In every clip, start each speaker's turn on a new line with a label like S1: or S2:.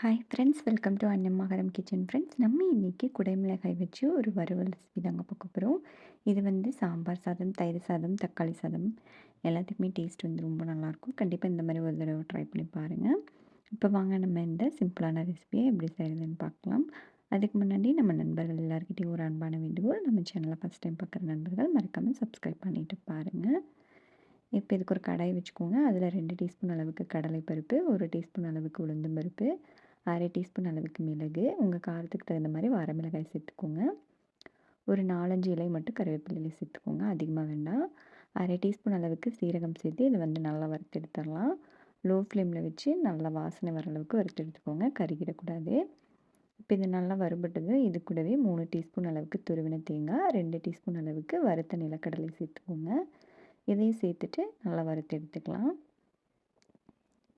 S1: Hi friends, welcome to அன்னமகரம் kitchen friends. நம்ம இன்றைக்கி குடைமிளகாய் வச்சு ஒரு வறுவல் ரெசிபி தாங்க பார்க்க போகிறோம். இது வந்து சாம்பார் சாதம், தயிர் சாதம், தக்காளி சாதம் எல்லாத்துக்குமே டேஸ்ட் வந்து ரொம்ப நல்லாயிருக்கும். கண்டிப்பாக இந்த மாதிரி ஒரு தடவை ட்ரை பண்ணி பாருங்கள். இப்போ வாங்க நம்ம இந்த சிம்பிளான ரெசிபியை எப்படி செய்கிறதுன்னு பார்க்கலாம். அதுக்கு முன்னாடி நம்ம நண்பர்கள் எல்லாருக்கிட்டையும் ஒரு அன்பான வேண்டுகோள், நம்ம சேனலை ஃபஸ்ட் டைம் பார்க்குற நண்பர்கள் மறக்காமல் சப்ஸ்கிரைப் பண்ணிவிட்டு பாருங்கள். இப்போ இதுக்கு ஒரு கடாய் வச்சுக்கோங்க. அதில் 2 டீஸ்பூன் அளவுக்கு கடலைப்பருப்பு, 1 டீஸ்பூன் அளவுக்கு உளுந்தம் பருப்பு, 1/2 டீஸ்பூன் அளவுக்கு மிளகு, உங்கள் காரத்துக்கு தகுந்த மாதிரி வரமிளகாய் சேர்த்துக்கோங்க. ஒரு 4, 5 இலை மட்டும் கருவேப்பிலை சேர்த்துக்கோங்க, அதிகமாக வேண்டாம். 1/2 டீஸ்பூன் அளவுக்கு சீரகம் சேர்த்து இதை வந்து நல்லா வறுத்து எடுத்துடலாம். லோ ஃப்ளேமில் வச்சு நல்லா வாசனை வர அளவுக்கு வறுத்து எடுத்துக்கோங்க, கருகிடக்கூடாது. இப்போ இது நல்லா வறுபட்டது. இது கூடவே 3 டீஸ்பூன் அளவுக்கு துருவின தேங்காய், 2 டீஸ்பூன் அளவுக்கு வறுத்த நிலக்கடலை சேர்த்துக்கோங்க. இதையும் சேர்த்துட்டு நல்லா வறுத்து எடுத்துக்கலாம்.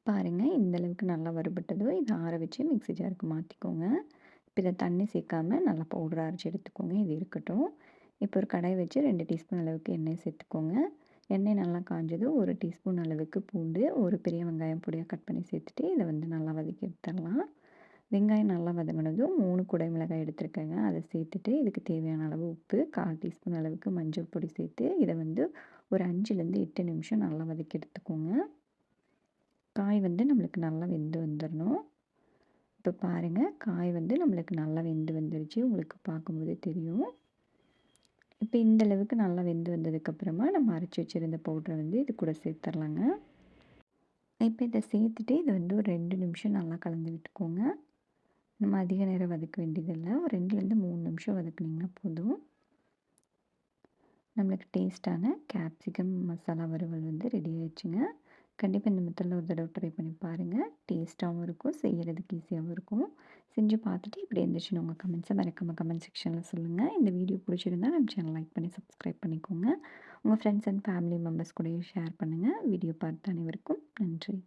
S1: பாருங்கள், இந்த அளவுக்கு நல்லா வறுபட்டதோ இதை ஆற வச்சு மிக்ஸி ஜாருக்கு மாற்றிக்கோங்க. இப்போ இதை தண்ணி சேர்க்காம நல்லா பவுடர் அரைச்சி எடுத்துக்கோங்க. இது இருக்கட்டும். இப்போ ஒரு கடாய் வச்சு 2 டீஸ்பூன் அளவுக்கு எண்ணெய் சேர்த்துக்கோங்க. எண்ணெய் நல்லா காஞ்சதும் 1 டீஸ்பூன் அளவுக்கு பூண்டு, ஒரு பெரிய வெங்காயம் பொடியாக கட் பண்ணி சேர்த்துட்டு இதை வந்து நல்லா வதக்கி எடுத்துடலாம். வெங்காயம் நல்லா வதங்கினதும் 3 குடை மிளகாய் எடுத்துருக்கேங்க, அதை சேர்த்துட்டு இதுக்கு தேவையான அளவு உப்பு, 1/4 டீஸ்பூன் அளவுக்கு மஞ்சள் பொடி சேர்த்து இதை வந்து ஒரு 5லேருந்து 8 நிமிஷம் நல்லா வதக்கி எடுத்துக்கோங்க. காய் வந்து நம்மளுக்கு நல்லா வெந்து வந்துடணும். இப்போ பாருங்கள், காய் வந்து நம்மளுக்கு நல்லா வெந்து வந்துருச்சு, உங்களுக்கு பார்க்கும்போதே தெரியும். இப்போ இந்த அளவுக்கு நல்லா வெந்து வந்ததுக்கப்புறமா நம்ம அரைச்சி வச்சுருந்த பவுட்ரை வந்து இது கூட சேர்த்துர்லாங்க. இப்போ இதை சேர்த்துட்டு இதை வந்து ஒரு 2 நிமிஷம் நல்லா கலந்து விட்டுக்கோங்க. நம்ம அதிக நேரம் வதக்க வேண்டியதில்லை, ஒரு 2லேருந்து 3 நிமிஷம் வதக்குனிங்கன்னா போதும். நம்மளுக்கு டேஸ்ட்டான கேப்சிகம் மசாலா வறுவல் வந்து ரெடி ஆயிடுச்சுங்க. கண்டிப்பாக இந்த மெத்தடில் ஒரு தடவை ட்ரை பண்ணி பாருங்கள். டேஸ்ட்டாகவும் இருக்கும், செய்கிறதுக்கு ஈஸியாகவும் இருக்கும். செஞ்சு பார்த்துட்டு இப்படி இருந்துச்சுன்னு உங்கள் கமெண்ட்ஸை மறக்காமல் கமெண்ட் செக்ஷனில் சொல்லுங்கள். இந்த வீடியோ பிடிச்சிருந்தா நம்ம சேனல் லைக் பண்ணி சப்ஸ்கிரைப் பண்ணிக்கோங்க. உங்கள் ஃப்ரெண்ட்ஸ் அண்ட் ஃபேமிலி மெம்பர்ஸ் கூடயும் ஷேர் பண்ணுங்கள். வீடியோ பார்த்த அனைவருக்கும் நன்றி.